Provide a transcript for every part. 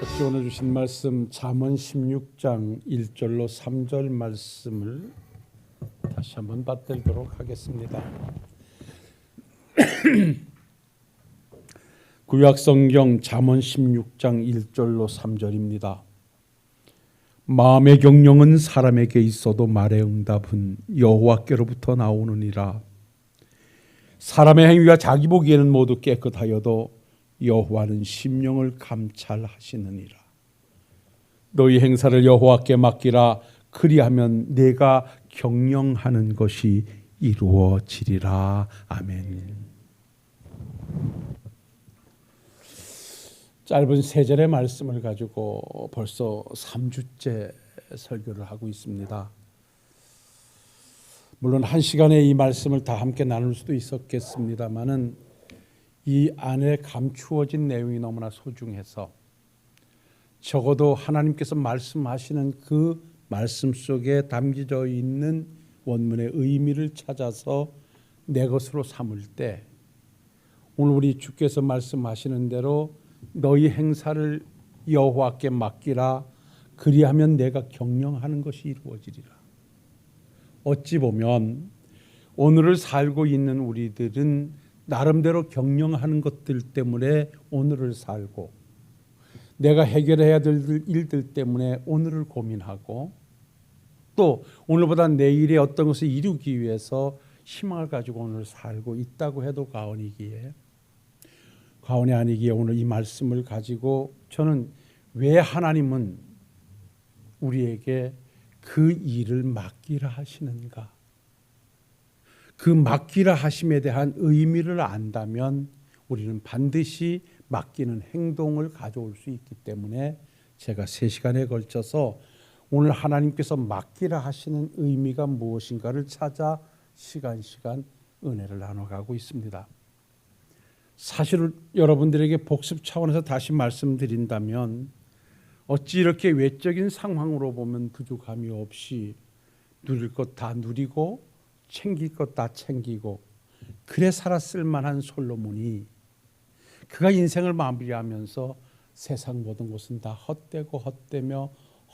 특히 오늘 주신 말씀 잠언 16장 1절로 3절 말씀을 다시 한번 받들도록 하겠습니다. 구약성경 잠언 16장 1절로 3절입니다. 마음의 경영은 사람에게 있어도 말의 응답은 여호와께로부터 나오느니라. 사람의 행위가 자기 보기에는 모두 깨끗하여도 여호와는 심령을 감찰하시느니라. 너희 행사를 여호와께 맡기라. 그리하면 내가 경영하는 것이 이루어지리라. 아멘. 짧은 세 절의 말씀을 가지고 벌써 3주째 설교를 하고 있습니다. 물론 한 시간에 이 말씀을 다 함께 나눌 수도 있었겠습니다마는 이 안에 감추어진 내용이 너무나 소중해서 적어도 하나님께서 말씀하시는 그 말씀 속에 담겨져 있는 원문의 의미를 찾아서 내 것으로 삼을 때 오늘 우리 주께서 말씀하시는 대로 너희 행사를 여호와께 맡기라. 그리하면 내가 경영하는 것이 이루어지리라. 어찌 보면 오늘을 살고 있는 우리들은 나름대로 경영하는 것들 때문에 오늘을 살고 내가 해결해야 될 일들 때문에 오늘을 고민하고 또 오늘보다 내일의 어떤 것을 이루기 위해서 희망을 가지고 오늘 살고 있다고 해도 과언이 아니기에 오늘 이 말씀을 가지고 저는 왜 하나님은 우리에게 그 일을 맡기라 하시는가? 그 맡기라 하심에 대한 의미를 안다면 우리는 반드시 맡기는 행동을 가져올 수 있기 때문에 제가 3시간에 걸쳐서 오늘 하나님께서 맡기라 하시는 의미가 무엇인가를 찾아 시간 은혜를 나눠가고 있습니다. 사실 여러분들에게 복습 차원에서 다시 말씀드린다면 어찌 이렇게 외적인 상황으로 보면 부족함이 없이 누릴 것 다 누리고 챙길 것 다 챙기고 그래 살았을 만한 솔로몬이 그가 인생을 마무리하면서 세상 모든 것은 다 헛되고 헛되며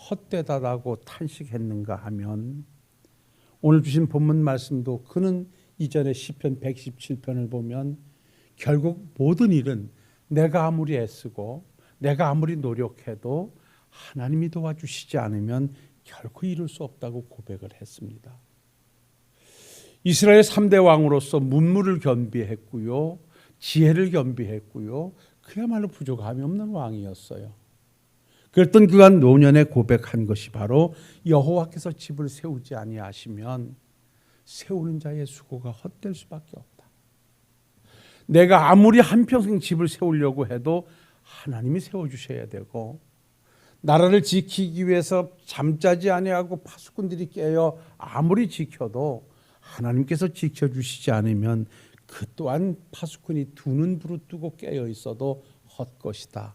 헛되다라고 탄식했는가 하면 오늘 주신 본문 말씀도 그는 이전에 시편 117편을 보면 결국 모든 일은 내가 아무리 애쓰고 내가 아무리 노력해도 하나님이 도와주시지 않으면 결코 이룰 수 없다고 고백을 했습니다. 이스라엘 3대 왕으로서 문무를 겸비했고요. 지혜를 겸비했고요. 그야말로 부족함이 없는 왕이었어요. 그랬던 그가 노년에 고백한 것이 바로 여호와께서 집을 세우지 아니하시면 세우는 자의 수고가 헛될 수밖에 없다. 내가 아무리 한평생 집을 세우려고 해도 하나님이 세워주셔야 되고 나라를 지키기 위해서 잠자지 아니하고 파수꾼들이 깨어 아무리 지켜도 하나님께서 지켜주시지 않으면 그 또한 파수꾼이 두 눈 부릅뜨고 깨어 있어도 헛것이다.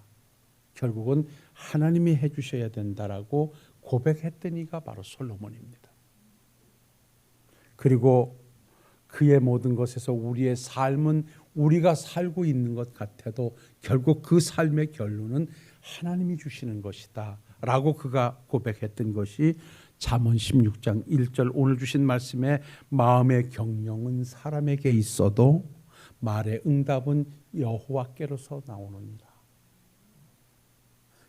결국은 하나님이 해주셔야 된다라고 고백했던 이가 바로 솔로몬입니다. 그리고 그의 모든 것에서 우리의 삶은 우리가 살고 있는 것 같아도 결국 그 삶의 결론은 하나님이 주시는 것이다 라고 그가 고백했던 것이 잠언 16장 1절 오늘 주신 말씀에 마음의 경영은 사람에게 있어도 말의 응답은 여호와께로서 나오느니라.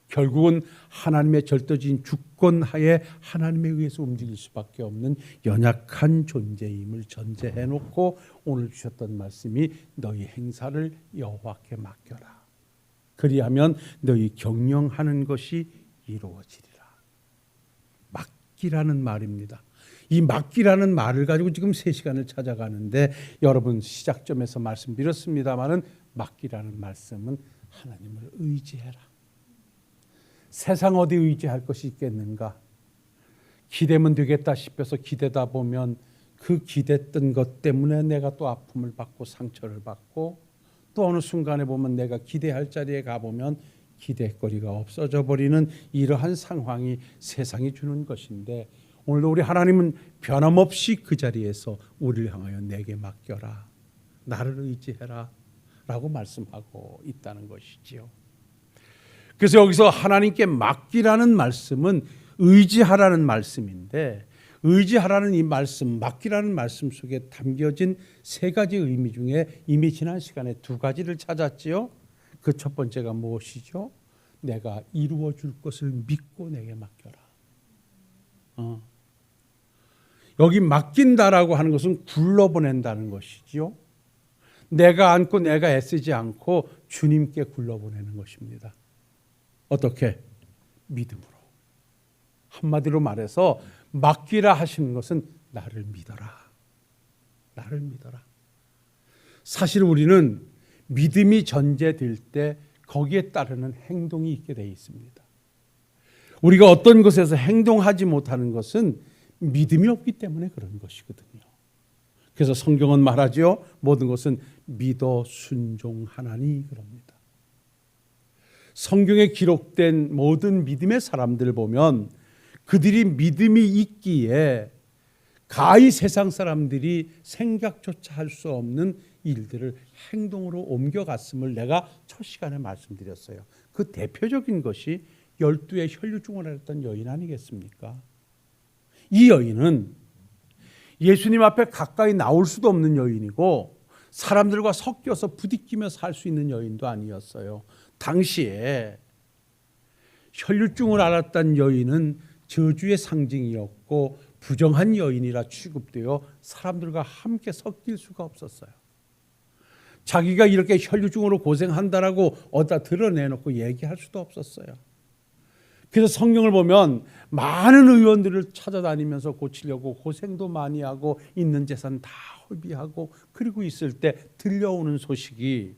결국은 하나님의 절대적인 주권하에 하나님에 의해서 움직일 수밖에 없는 연약한 존재임을 전제해놓고 오늘 주셨던 말씀이 너희 행사를 여호와께 맡겨라. 그리하면 너희 경영하는 것이 이루어지리라. 맡기라는 말입니다. 이 맡기라는 말을 가지고 지금 3시간을 찾아가는데 여러분 시작점에서 말씀드렸습니다마는 맡기라는 말씀은 하나님을 의지해라. 세상 어디 의지할 것이 있겠는가? 기대면 되겠다 싶어서 기대다 보면 그 기댔던 것 때문에 내가 또 아픔을 받고 상처를 받고 또 어느 순간에 보면 내가 기대할 자리에 가보면 기대거리가 없어져 버리는 이러한 상황이 세상이 주는 것인데 오늘도 우리 하나님은 변함없이 그 자리에서 우리를 향하여 내게 맡겨라. 나를 의지해라 라고 말씀하고 있다는 것이지요. 그래서 여기서 하나님께 맡기라는 말씀은 의지하라는 말씀인데, 의지하라는 이 말씀, 맡기라는 말씀 속에 담겨진 세 가지 의미 중에 이미 지난 시간에 두 가지를 찾았지요. 그 첫 번째가 무엇이죠? 내가 이루어 줄 것을 믿고 내게 맡겨라. 여기 맡긴다라고 하는 것은 굴러보낸다는 것이지요. 내가 안고 내가 애쓰지 않고 주님께 굴러보내는 것입니다. 어떻게? 믿음으로. 한마디로 말해서 맡기라 하시는 것은 나를 믿어라. 나를 믿어라. 사실 우리는 믿음이 전제될 때 거기에 따르는 행동이 있게 되어 있습니다. 우리가 어떤 것에서 행동하지 못하는 것은 믿음이 없기 때문에 그런 것이거든요. 그래서 성경은 말하죠. 모든 것은 믿어 순종하나니 그럽니다. 성경에 기록된 모든 믿음의 사람들을 보면 그들이 믿음이 있기에 가히 세상 사람들이 생각조차 할 수 없는 일들을 행동으로 옮겨갔음을 내가 첫 시간에 말씀드렸어요. 그 대표적인 것이 12의 혈류증을 앓았던 여인 아니겠습니까? 이 여인은 예수님 앞에 가까이 나올 수도 없는 여인이고 사람들과 섞여서 부딪히며 살 수 있는 여인도 아니었어요. 당시에 혈류증을 앓았던 여인은 저주의 상징이었고 부정한 여인이라 취급되어 사람들과 함께 섞일 수가 없었어요. 자기가 이렇게 혈류증으로 고생한다라고 어디다 드러내놓고 얘기할 수도 없었어요. 그래서 성경을 보면 많은 의원들을 찾아다니면서 고치려고 고생도 많이 하고 있는 재산 다 허비하고 그리고 있을 때 들려오는 소식이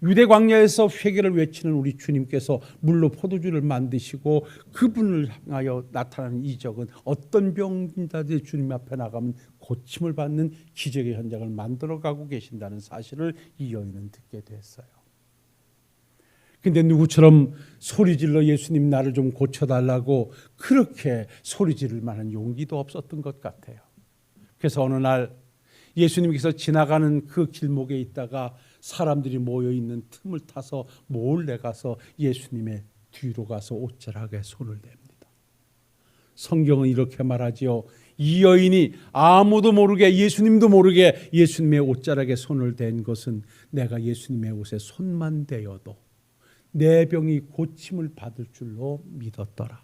유대 광야에서 회개를 외치는 우리 주님께서 물로 포도주를 만드시고 그분을 향하여 나타나는 이적은 어떤 병자들이 주님 앞에 나가면 고침을 받는 기적의 현장을 만들어가고 계신다는 사실을 이 여인은 듣게 됐어요. 근데 누구처럼 소리질러 예수님 나를 좀 고쳐달라고 그렇게 소리지를 만한 용기도 없었던 것 같아요. 그래서 어느 날 예수님께서 지나가는 그 길목에 있다가 사람들이 모여있는 틈을 타서 몰래 가서 예수님의 뒤로 가서 옷자락에 손을 댑니다. 성경은 이렇게 말하지요. 이 여인이 아무도 모르게 예수님도 모르게 예수님의 옷자락에 손을 댄 것은 내가 예수님의 옷에 손만 대어도 내 병이 고침을 받을 줄로 믿었더라.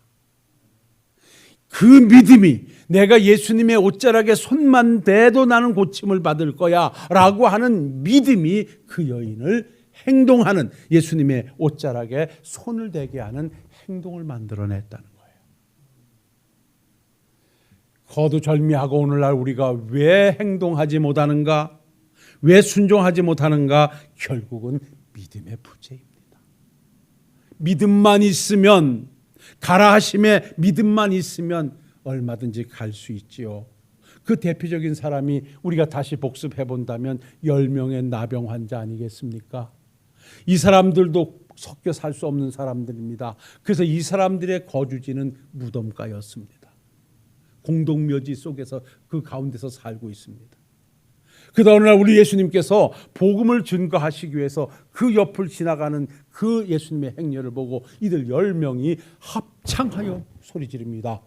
그 믿음이 내가 예수님의 옷자락에 손만 대도 나는 고침을 받을 거야 라고 하는 믿음이 그 여인을 행동하는, 예수님의 옷자락에 손을 대게 하는 행동을 만들어냈다는 거예요. 거두절미하고 오늘날 우리가 왜 행동하지 못하는가, 왜 순종하지 못하는가? 결국은 믿음의 부재입니다. 믿음만 있으면, 가라 하심에 믿음만 있으면 얼마든지 갈 수 있지요. 그 대표적인 사람이 우리가 다시 복습해 본다면 10명의 나병 환자 아니겠습니까? 이 사람들도 섞여 살 수 없는 사람들입니다. 그래서 이 사람들의 거주지는 무덤가였습니다. 공동묘지 속에서 그 가운데서 살고 있습니다. 그러다 어느 날 우리 예수님께서 복음을 증거하시기 위해서 그 옆을 지나가는 그 예수님의 행렬을 보고 이들 10명이 합창하여 소리 지릅니다.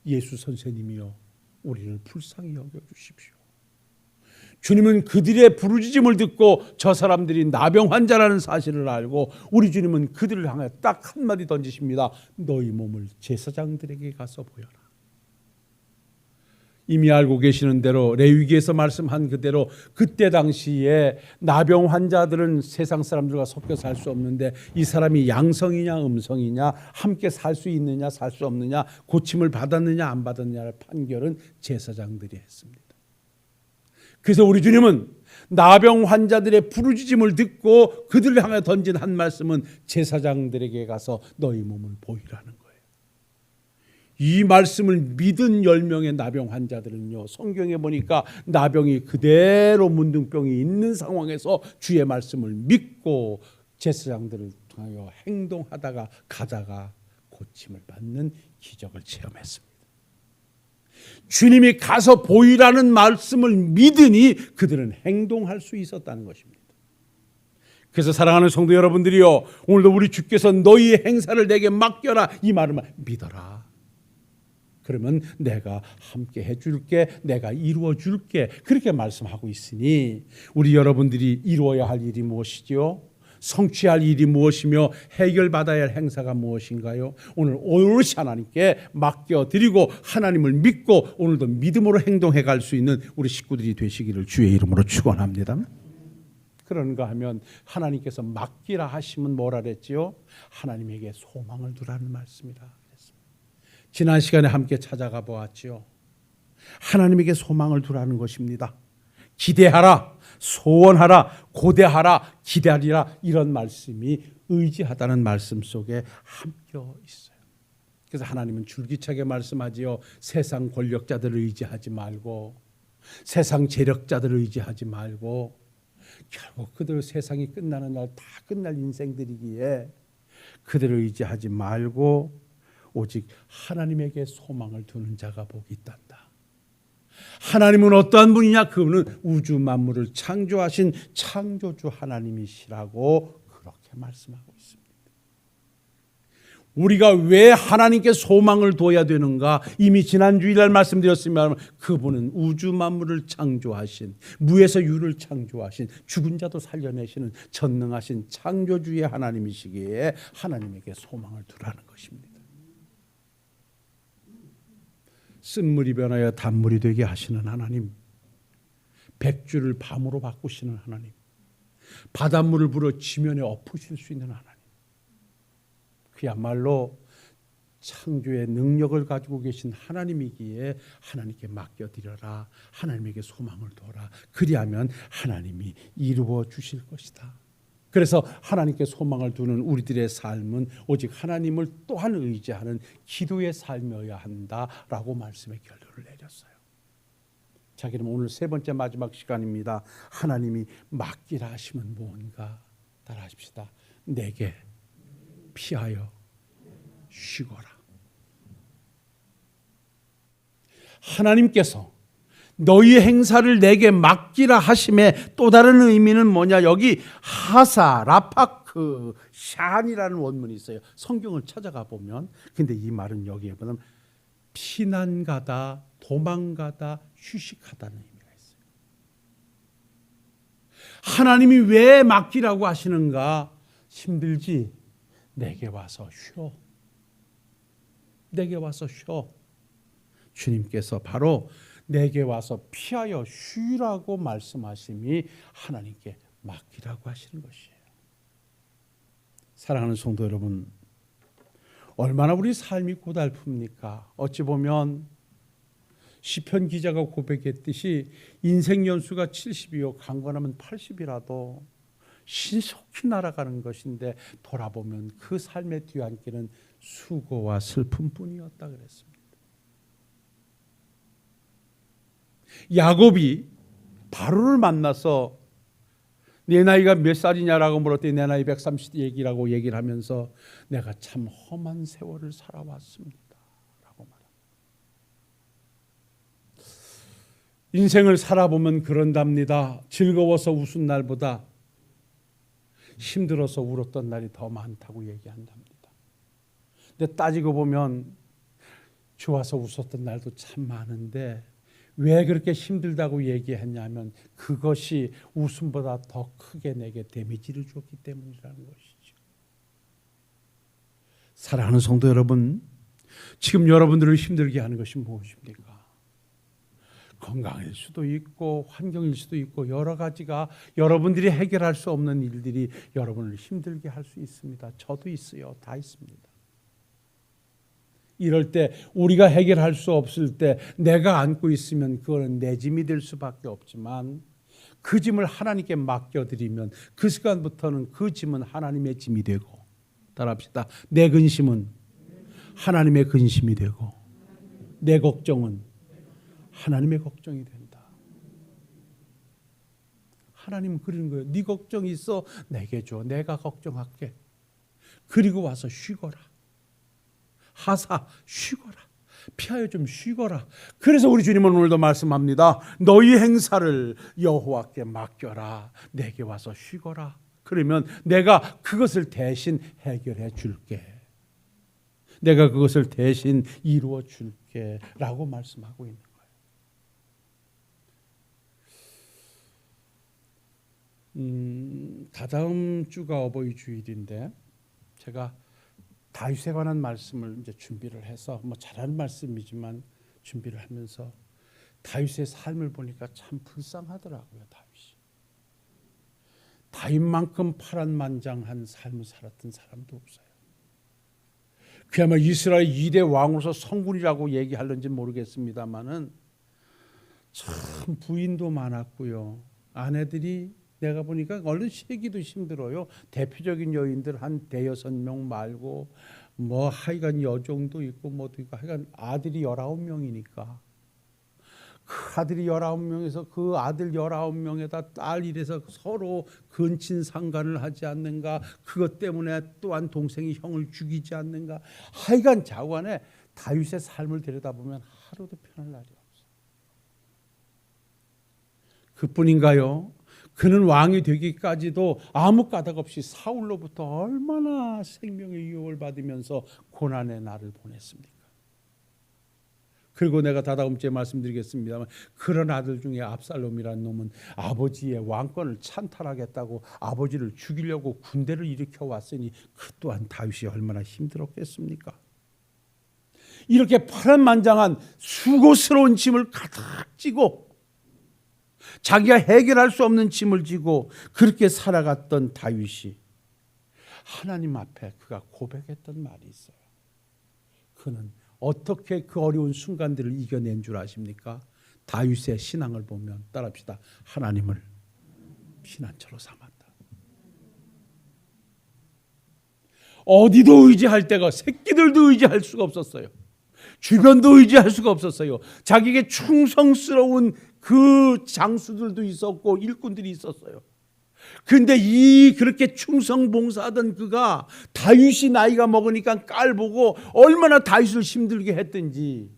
예수 선생님이여 우리를 불쌍히 여겨주십시오. 주님은 그들의 부르짖음을 듣고 저 사람들이 나병 환자라는 사실을 알고 우리 주님은 그들을 향해 딱 한마디 던지십니다. 너희 몸을 제사장들에게 가서 보여라. 이미 알고 계시는 대로 레위기에서 말씀한 그대로 그때 당시에 나병 환자들은 세상 사람들과 섞여 살 수 없는데 이 사람이 양성이냐 음성이냐, 함께 살 수 있느냐 살 수 없느냐, 고침을 받았느냐 안 받았느냐를 판결은 제사장들이 했습니다. 그래서 우리 주님은 나병 환자들의 부르짖음을 듣고 그들을 향해 던진 한 말씀은 제사장들에게 가서 너희 몸을 보이라는 거예요. 이 말씀을 믿은 10명의 나병 환자들은요, 성경에 보니까 나병이 그대로 문둥병이 있는 상황에서 주의 말씀을 믿고 제사장들을 통하여 행동하다가 가다가 고침을 받는 기적을 체험했습니다. 주님이 가서 보이라는 말씀을 믿으니 그들은 행동할 수 있었다는 것입니다. 그래서 사랑하는 성도 여러분들이요, 오늘도 우리 주께서 너희의 행사를 내게 맡겨라 이 말을 믿어라. 그러면 내가 함께 해줄게, 내가 이루어줄게, 그렇게 말씀하고 있으니 우리 여러분들이 이루어야 할 일이 무엇이죠? 성취할 일이 무엇이며 해결받아야 할 행사가 무엇인가요? 오늘 오롯이 하나님께 맡겨드리고 하나님을 믿고 오늘도 믿음으로 행동해 갈 수 있는 우리 식구들이 되시기를 주의 이름으로 축원합니다. 그런가 하면 하나님께서 맡기라 하시면 뭐라 그랬지요? 하나님에게 소망을 두라는 말씀이라 그랬습니다. 지난 시간에 함께 찾아가 보았지요. 하나님에게 소망을 두라는 것입니다. 기대하라, 소원하라, 고대하라, 기다리라, 이런 말씀이 의지하다는 말씀 속에 함겨 있어요. 그래서 하나님은 줄기차게 말씀하지요. 세상 권력자들을 의지하지 말고, 세상 재력자들을 의지하지 말고, 결국 그들 세상이 끝나는 날 다 끝날 인생들이기에 그들을 의지하지 말고 오직 하나님에게 소망을 두는 자가 복이 있단다. 하나님은 어떠한 분이냐? 그분은 우주 만물을 창조하신 창조주 하나님이시라고 그렇게 말씀하고 있습니다. 우리가 왜 하나님께 소망을 둬야 되는가? 이미 지난 주일날 말씀드렸으면 그분은 우주 만물을 창조하신, 무에서 유를 창조하신, 죽은 자도 살려내시는 전능하신 창조주의 하나님이시기에 하나님에게 소망을 두라는 것입니다. 쓴물이 변하여 단물이 되게 하시는 하나님, 백주를 밤으로 바꾸시는 하나님, 바닷물을 불어 지면에 엎으실 수 있는 하나님, 그야말로 창조의 능력을 가지고 계신 하나님이기에 하나님께 맡겨드려라, 하나님에게 소망을 둬라. 그리하면 하나님이 이루어 주실 것이다. 그래서 하나님께 소망을 두는 우리들의 삶은 오직 하나님을 또한 의지하는 기도의 삶이어야 한다라고 말씀의 결론을 내렸어요. 자, 그럼 오늘 세 번째 마지막 시간입니다. 하나님이 맡기라 하시면 뭔가 따라하십시다. 내게 피하여 쉬거라. 하나님께서 너희 행사를 내게 맡기라 하심의 또 다른 의미는 뭐냐? 여기 하사, 라파크, 샨이라는 원문이 있어요. 성경을 찾아가 보면. 근데 이 말은 여기에 보면 피난가다, 도망가다, 휴식하다는 의미가 있어요. 하나님이 왜 맡기라고 하시는가? 힘들지? 내게 와서 쉬어. 내게 와서 쉬어. 주님께서 바로 내게 와서 피하여 쉬라고 말씀하심이 하나님께 맡기라고 하시는 것이에요. 사랑하는 성도 여러분, 얼마나 우리 삶이 고달픕니까? 어찌 보면 시편 기자가 고백했듯이 인생 연수가 70이요 강건하면 80이라도 신속히 날아가는 것인데 돌아보면 그 삶의 뒤안길은 수고와 슬픔뿐이었다 그랬습니다. 야곱이 바로를 만나서 내 나이가 몇 살이냐라고 물었더니 내 나이 130 얘기라고 얘기를 하면서 내가 참 험한 세월을 살아왔습니다 라고 말합니다. 인생을 살아보면 그런답니다. 즐거워서 웃은 날보다 힘들어서 울었던 날이 더 많다고 얘기한답니다. 근데 따지고 보면 좋아서 웃었던 날도 참 많은데 왜 그렇게 힘들다고 얘기했냐면 그것이 웃음보다 더 크게 내게 데미지를 줬기 때문이라는 것이죠. 사랑하는 성도 여러분, 지금 여러분들을 힘들게 하는 것이 무엇입니까? 건강일 수도 있고 환경일 수도 있고 여러 가지가 여러분들이 해결할 수 없는 일들이 여러분을 힘들게 할 수 있습니다. 저도 있어요. 다 있습니다. 이럴 때 우리가 해결할 수 없을 때 내가 안고 있으면 그거는 내 짐이 될 수밖에 없지만 그 짐을 하나님께 맡겨드리면 그 시간부터는 그 짐은 하나님의 짐이 되고, 따라합시다. 내 근심은 하나님의 근심이 되고 내 걱정은 하나님의 걱정이 된다. 하나님은 그러는 거예요. 네 걱정이 있어 내게 줘. 내가 걱정할게. 그리고 와서 쉬거라. 하사, 쉬거라. 피하여 좀 쉬거라. 그래서 우리 주님은 오늘도 말씀합니다. 너희 행사를 여호와께 맡겨라. 내게 와서 쉬거라. 그러면 내가 그것을 대신 해결해 줄게. 내가 그것을 대신 이루어 줄게 라고 말씀하고 있는 거예요. 다다음 주가 어버이 주일인데 제가 다윗에 관한 말씀을 이제 준비를 해서 잘하는 말씀이지만 준비를 하면서 다윗의 삶을 보니까 참 불쌍하더라고요. 다윗만큼 파란만장한 삶을 살았던 사람도 없어요. 그야말로 이스라엘 2대 왕으로서 성군이라고 얘기하는지 모르겠습니다만은 참 부인도 많았고요. 아내들이 내가 보니까 얼른 세기도 힘들어요. 대표적인 여인들 한 5-6명 말고 하여간 여종도 있고 뭐도 있고 하여간 아들이 19명이니까 그 아들이 19명에서 그 아들 19명에다 딸 이래서 서로 근친상간을 하지 않는가, 그것 때문에 또한 동생이 형을 죽이지 않는가, 하여간 자관에 다윗의 삶을 들여다보면 하루도 편할 날이 없어요. 그뿐인가요? 그는 왕이 되기까지도 아무 까닭 없이 사울로부터 얼마나 생명의 유혹을 받으면서 고난의 날을 보냈습니까? 그리고 내가 다다음 주에 말씀드리겠습니다만 그런 아들 중에 압살롬이라는 놈은 아버지의 왕권을 찬탈하겠다고 아버지를 죽이려고 군대를 일으켜 왔으니 그 또한 다윗이 얼마나 힘들었겠습니까? 이렇게 파란만장한 수고스러운 짐을 가득 지고 자기가 해결할 수 없는 짐을 지고 그렇게 살아갔던 다윗이 하나님 앞에 그가 고백했던 말이 있어요. 그는 어떻게 그 어려운 순간들을 이겨낸 줄 아십니까? 다윗의 신앙을 보면 따라합시다. 하나님을 피난처로 삼았다. 어디도 의지할 데가, 새끼들도 의지할 수가 없었어요. 주변도 의지할 수가 없었어요. 자기에게 충성스러운 그 장수들도 있었고 일꾼들이 있었어요. 그런데 그렇게 충성봉사하던 그가 다윗이 나이가 먹으니까 깔보고 얼마나 다윗을 힘들게 했든지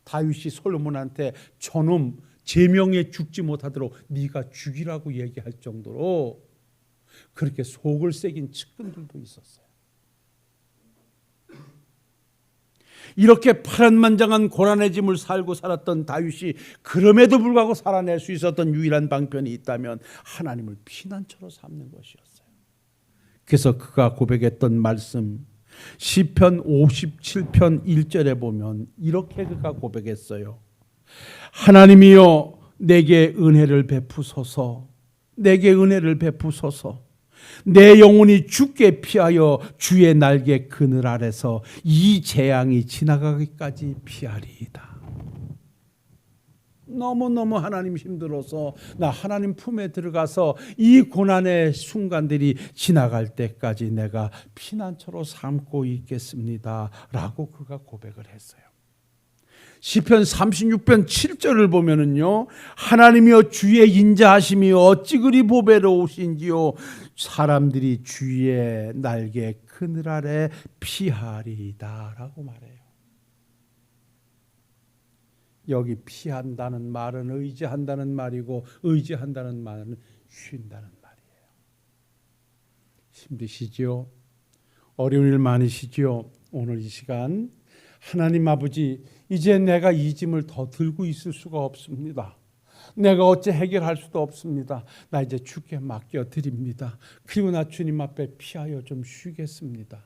다윗이 솔로몬한테 저놈 제명에 죽지 못하도록 네가 죽이라고 얘기할 정도로 그렇게 속을 새긴 측근들도 있었어요. 이렇게 파란만장한 고난의 짐을 살고 살았던 다윗이 그럼에도 불구하고 살아낼 수 있었던 유일한 방편이 있다면 하나님을 피난처로 삼는 것이었어요. 그래서 그가 고백했던 말씀 시편 57편 1절에 보면 이렇게 그가 고백했어요. 하나님이여 내게 은혜를 베푸소서, 내게 은혜를 베푸소서. 내 영혼이 주께 피하여 주의 날개 그늘 아래서 이 재앙이 지나가기까지 피하리이다. 너무너무 하나님 힘들어서 나 하나님 품에 들어가서 이 고난의 순간들이 지나갈 때까지 내가 피난처로 삼고 있겠습니다 라고 그가 고백을 했어요. 시편 36편 7절을 보면은요, 하나님이여 주의 인자하심이 어찌 그리 보배로우신지요, 사람들이 주의 날개 그늘 아래 피하리이다 라고 말해요. 여기 피한다는 말은 의지한다는 말이고 의지한다는 말은 쉰다는 말이에요. 힘드시죠? 어려운 일 많으시죠? 오늘 이 시간 하나님 아버지, 이제 내가 이 짐을 더 들고 있을 수가 없습니다. 내가 어찌 해결할 수도 없습니다. 나 이제 주께 맡겨드립니다. 그리고 나 주님 앞에 피하여 좀 쉬겠습니다.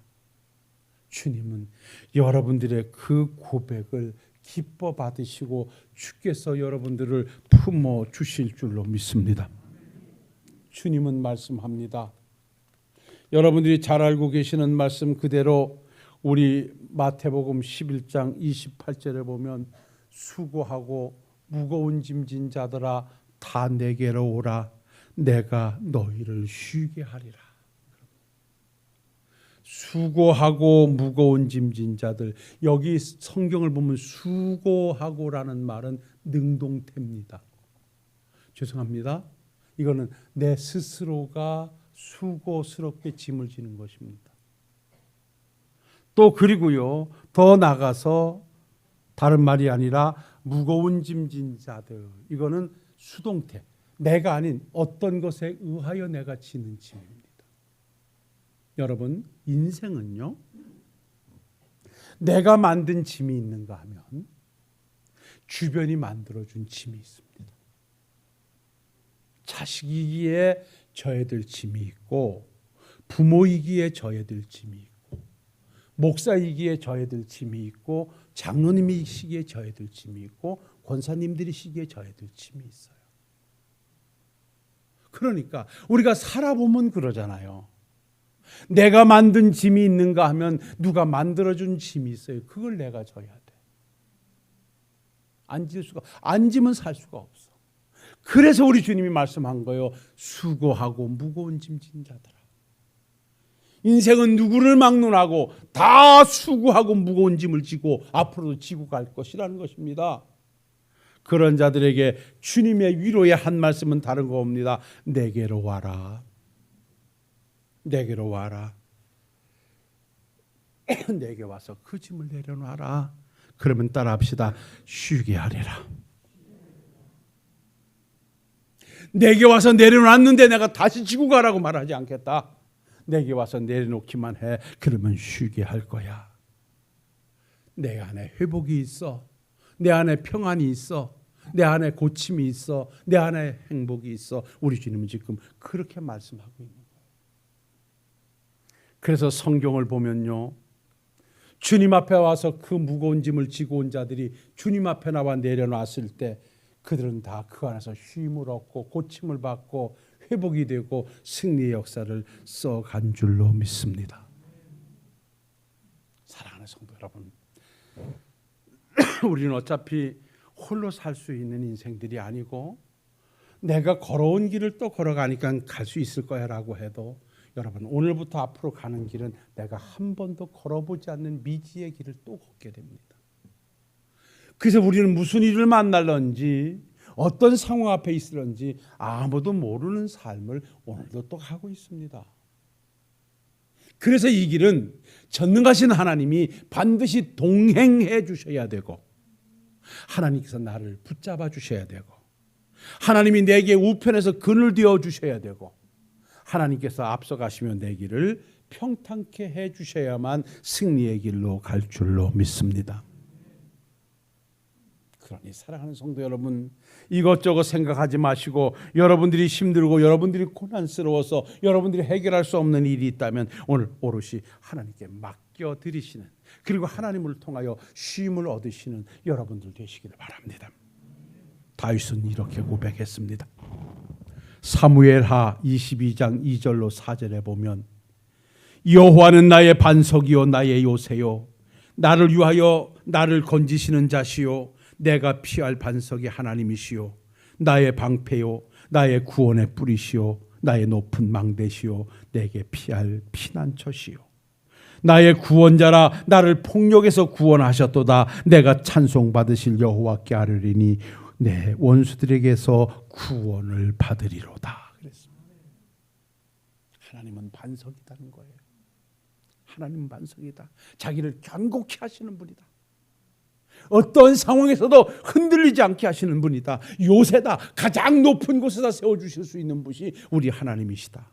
주님은 여러분들의 그 고백을 기뻐 받으시고 주께서 여러분들을 품어 주실 줄로 믿습니다. 주님은 말씀합니다. 여러분들이 잘 알고 계시는 말씀 그대로 우리 마태복음 11장 28절에 보면 수고하고 무거운 짐진 자들아 다 내게로 오라 내가 너희를 쉬게 하리라. 수고하고 무거운 짐진 자들, 여기 성경을 보면 수고하고라는 말은 능동태입니다. 죄송합니다. 이거는 내 스스로가 수고스럽게 짐을 지는 것입니다. 또 그리고요, 더 나가서 다른 말이 아니라 무거운 짐진 자들, 이거는 수동태, 내가 아닌 어떤 것에 의하여 내가 지는 짐입니다. 여러분, 인생은요, 내가 만든 짐이 있는가 하면 주변이 만들어준 짐이 있습니다. 자식이기에 져야 될 짐이 있고, 부모이기에 져야 될 짐이 있고, 목사이기에 져야 될 짐이 있고, 장로님이시기에 져야 될 짐이 있고, 권사님들이시기에 져야 될 짐이 있어요. 그러니까 우리가 살아보면 그러잖아요. 내가 만든 짐이 있는가 하면 누가 만들어준 짐이 있어요. 그걸 내가 져야 돼. 안 지면 살 수가 없어. 그래서 우리 주님이 말씀한 거예요. 수고하고 무거운 짐 진 자들아. 인생은 누구를 막론하고 다 수고하고 무거운 짐을 지고 앞으로도 지고 갈 것이라는 것입니다. 그런 자들에게 주님의 위로의 한 말씀은 다른 거 없습니다. 내게로 와라. 내게로 와라. 내게 와서 그 짐을 내려놔라. 그러면 따라합시다. 쉬게 하리라. 내게 와서 내려놨는데 내가 다시 지고 가라고 말하지 않겠다. 내게 와서 내려놓기만 해. 그러면 쉬게 할 거야. 내 안에 회복이 있어. 내 안에 평안이 있어. 내 안에 고침이 있어. 내 안에 행복이 있어. 우리 주님은 지금 그렇게 말씀하고 있는 거예요. 그래서 성경을 보면요, 주님 앞에 와서 그 무거운 짐을 지고 온 자들이 주님 앞에 나와 내려놨을 때 그들은 다 그 안에서 쉼을 얻고 고침을 받고 회복이 되고 승리의 역사를 써간 줄로 믿습니다. 사랑하는 성도 여러분, 우리는 어차피 홀로 살 수 있는 인생들이 아니고 내가 걸어온 길을 또 걸어가니까 갈 수 있을 거야 라고 해도 여러분, 오늘부터 앞으로 가는 길은 내가 한 번도 걸어보지 않는 미지의 길을 또 걷게 됩니다. 그래서 우리는 무슨 일을 만날런지 어떤 상황 앞에 있을런지 아무도 모르는 삶을 오늘도 또 하고 있습니다. 그래서 이 길은 전능하신 하나님이 반드시 동행해 주셔야 되고, 하나님께서 나를 붙잡아 주셔야 되고, 하나님이 내게 우편에서 그늘 되어 주셔야 되고, 하나님께서 앞서가시며 내 길을 평탄케 해 주셔야만 승리의 길로 갈 줄로 믿습니다. 그러니 사랑하는 성도 여러분, 이것저것 생각하지 마시고, 여러분들이 힘들고 여러분들이 고난스러워서 여러분들이 해결할 수 없는 일이 있다면 오늘 오롯이 하나님께 맡겨드리시는, 그리고 하나님을 통하여 쉼을 얻으시는 여러분들 되시기를 바랍니다. 다윗은 이렇게 고백했습니다. 사무엘하 22장 2절로 4절에 보면, 여호와는 나의 반석이요 나의 요새요 나를 위하여 나를 건지시는 자시요 내가 피할 반석이 하나님이시요 나의 방패요 나의 구원의 뿌리시요 나의 높은 망대시요 내게 피할 피난처시요 나의 구원자라 나를 폭력에서 구원하셨도다. 내가 찬송받으실 여호와께 아뢰리니 내 원수들에게서 구원을 받으리로다. 그랬습니다. 하나님은 반석이다는 거예요. 하나님은 반석이다. 자기를 견고케 하시는 분이다. 어떤 상황에서도 흔들리지 않게 하시는 분이다. 요새다. 가장 높은 곳에다 세워주실 수 있는 분이 우리 하나님이시다.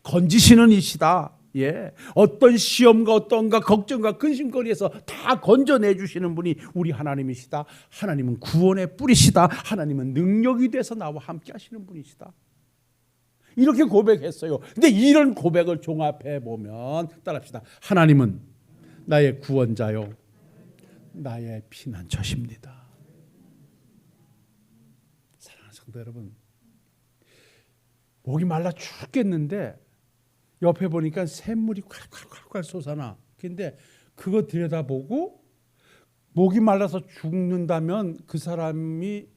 건지시는 이시다. 예, 어떤 시험과 어떤가 걱정과 근심거리에서 다 건져내 주시는 분이 우리 하나님이시다. 하나님은 구원의 뿌리시다. 하나님은 능력이 돼서 나와 함께 하시는 분이시다. 이렇게 고백했어요. 근데 이런 고백을 종합해 보면 따라합시다. 하나님은 나의 구원자요 나의 피난처십니다. 사랑하는 성도 여러분, 목이 말라 죽겠는데 옆에 보니까 샘물이 콸콸콸콸 솟아나. 근데 그거 들여다보고 목이 말라서 죽는다면 그 사람이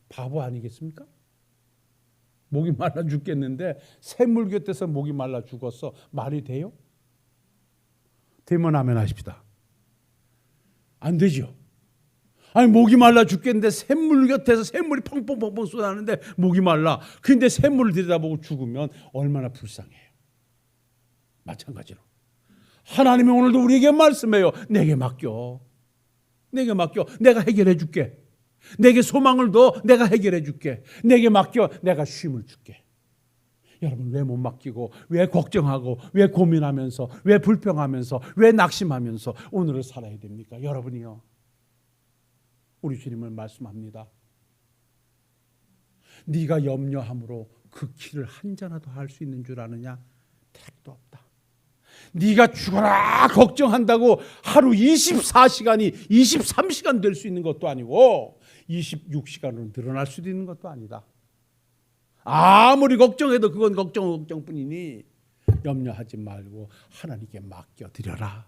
바보 아니겠습니까? 목이 말라 죽겠는데 샘물 곁에서 목이 말라 죽었어. 말이 돼요? 되면 아멘 하십시다. 안 되죠. 아니, 목이 말라 죽겠는데 샘물 곁에서 샘물이 펑펑펑펑 쏟아나는데 목이 말라. 근데 샘물을 들여다보고 죽으면 얼마나 불쌍해요. 마찬가지로 하나님이 오늘도 우리에게 말씀해요. 내게 맡겨. 내게 맡겨. 내가 해결해 줄게. 내게 소망을 둬. 내가 해결해 줄게. 내게 맡겨. 내가 쉼을 줄게. 여러분, 왜 못 맡기고, 왜 걱정하고, 왜 고민하면서, 왜 불평하면서, 왜 낙심하면서 오늘을 살아야 됩니까? 여러분이요, 우리 주님을 말씀합니다. 네가 염려함으로 그 길을 한자라도 할 수 있는 줄 아느냐? 택도 없다. 네가 죽어라 걱정한다고 하루 24시간이 23시간 될 수 있는 것도 아니고 26시간으로 늘어날 수도 있는 것도 아니다. 아무리 걱정해도 그건 걱정뿐이니 염려하지 말고 하나님께 맡겨드려라.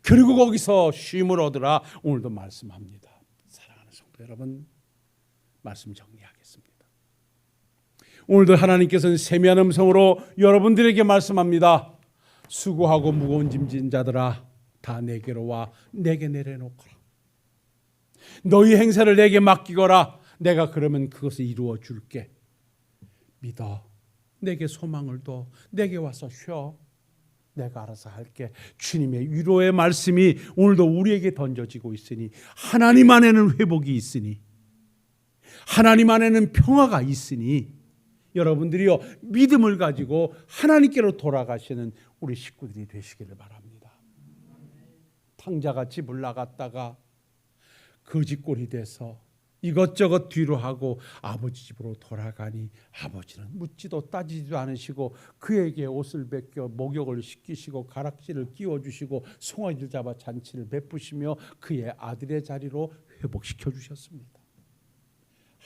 그리고 거기서 쉼을 얻으라. 오늘도 말씀합니다. 사랑하는 성도 여러분, 말씀 정리하겠습니다. 오늘도 하나님께서는 세미한 음성으로 여러분들에게 말씀합니다. 수고하고 무거운 짐진 자들아, 다 내게로 와. 내게 내려놓거라. 너희 행사를 내게 맡기거라. 내가 그러면 그것을 이루어 줄게. 믿어. 내게 소망을 둬. 내게 와서 쉬어. 내가 알아서 할게. 주님의 위로의 말씀이 오늘도 우리에게 던져지고 있으니, 하나님 안에는 회복이 있으니, 하나님 안에는 평화가 있으니, 여러분들이요, 믿음을 가지고 하나님께로 돌아가시는 우리 식구들이 되시기를 바랍니다. 탕자가 집을 나갔다가 거지꼴이 돼서 이것저것 뒤로 하고 아버지 집으로 돌아가니 아버지는 묻지도 따지지도 않으시고 그에게 옷을 벗겨 목욕을 시키시고 가락지를 끼워주시고 송아지를 잡아 잔치를 베푸시며 그의 아들의 자리로 회복시켜 주셨습니다.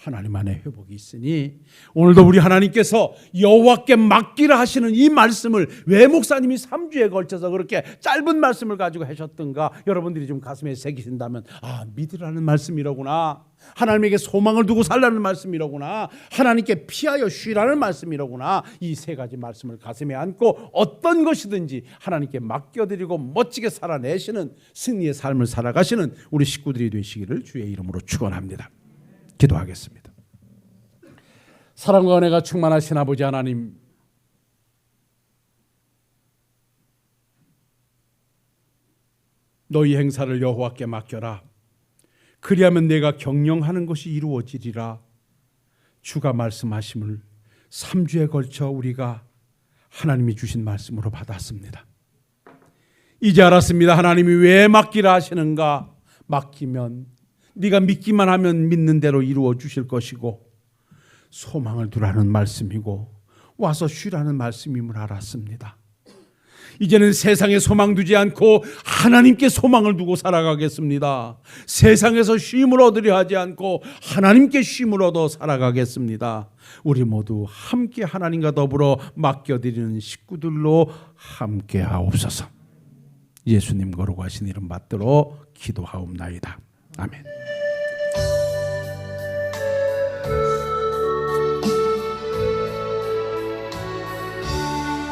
하나님 안에 회복이 있으니 오늘도 우리 하나님께서 여호와께 맡기라 하시는 이 말씀을 왜 목사님이 3주에 걸쳐서 그렇게 짧은 말씀을 가지고 하셨던가 여러분들이 좀 가슴에 새기신다면, 아, 믿으라는 말씀이로구나, 하나님에게 소망을 두고 살라는 말씀이로구나, 하나님께 피하여 쉬라는 말씀이로구나, 이 세 가지 말씀을 가슴에 안고 어떤 것이든지 하나님께 맡겨드리고 멋지게 살아내시는 승리의 삶을 살아가시는 우리 식구들이 되시기를 주의 이름으로 축원합니다. 기도하겠습니다. 사랑과 은혜가 충만하신 아버지 하나님, 너희 행사를 여호와께 맡겨라. 그리하면 내가 경영하는 것이 이루어지리라. 주가 말씀하심을 3주에 걸쳐 우리가 하나님이 주신 말씀으로 받았습니다. 이제 알았습니다. 하나님이 왜 맡기라 하시는가? 맡기면 네가 믿기만 하면 믿는 대로 이루어 주실 것이고 소망을 두라는 말씀이고 와서 쉬라는 말씀임을 알았습니다. 이제는 세상에 소망 두지 않고 하나님께 소망을 두고 살아가겠습니다. 세상에서 쉼을 얻으려 하지 않고 하나님께 쉼을 얻어 살아가겠습니다. 우리 모두 함께 하나님과 더불어 맡겨드리는 식구들로 함께 하옵소서. 예수님 거룩하신 이름 받들어 기도하옵나이다. 아멘.